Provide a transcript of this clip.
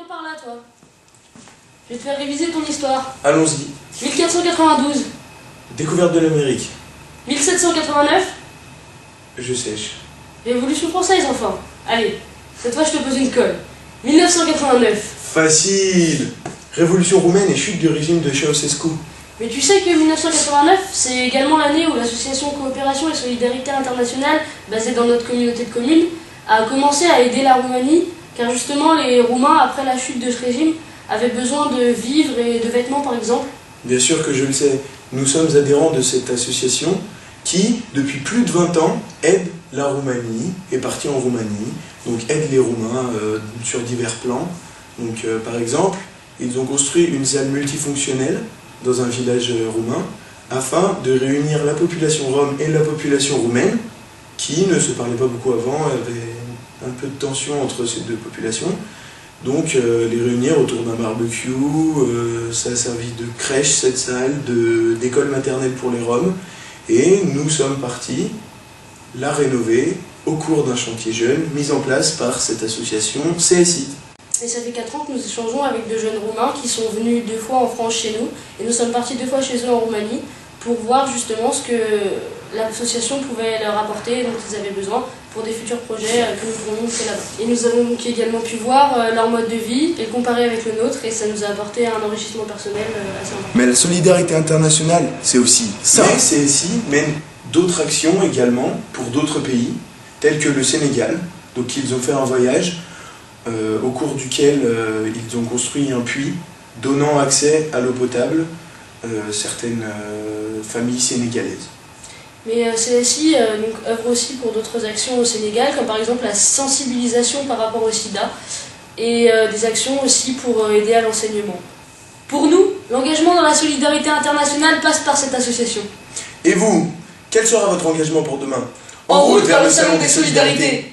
Viens par là, toi. Je vais te faire réviser ton histoire. Allons-y. 1492. Découverte de l'Amérique. 1789. Je sèche. Révolution française, enfin. Allez, cette fois je te pose une colle. 1989. Facile. Révolution roumaine et chute du régime de Ceausescu. Mais tu sais que 1989, c'est également l'année où l'association Coopération et Solidarité Internationale, basée dans notre communauté de communes, a commencé à aider la Roumanie, car justement les Roumains, après la chute de ce régime, avaient besoin de vivres et de vêtements par exemple. Bien sûr que je le sais. Nous sommes adhérents de cette association qui, depuis plus de 20 ans, aide la Roumanie, est partie en Roumanie, donc aide les Roumains sur divers plans. Donc par exemple, ils ont construit une salle multifonctionnelle dans un village roumain afin de réunir la population rome et la population roumaine qui ne se parlaient pas beaucoup avant, avait un peu de tension entre ces deux populations. Donc les réunir autour d'un barbecue, ça a servi de crèche cette salle, d'école maternelle pour les Roms, et nous sommes partis la rénover au cours d'un chantier jeune mis en place par cette association CSI. Et ça fait 4 ans que nous échangeons avec de jeunes Roumains qui sont venus 2 fois en France chez nous, et nous sommes partis 2 fois chez eux en Roumanie pour voir justement ce que l'association pouvait leur apporter, dont ils avaient besoin pour des futurs projets que nous pourrons montrer là-bas. Et nous avons donc également pu voir leur mode de vie et le comparer avec le nôtre, et ça nous a apporté un enrichissement personnel assez important. Mais la solidarité internationale, c'est aussi ça. Mais CSI mène d'autres actions également pour d'autres pays, tels que le Sénégal. Donc ils ont fait un voyage au cours duquel ils ont construit un puits donnant accès à l'eau potable certaines familles sénégalaises. Mais CSI œuvre aussi pour d'autres actions au Sénégal, comme par exemple la sensibilisation par rapport au sida, et des actions aussi pour aider à l'enseignement. Pour nous, l'engagement dans la solidarité internationale passe par cette association. Et vous, quel sera votre engagement pour demain? En route vers le Salon des Solidarités!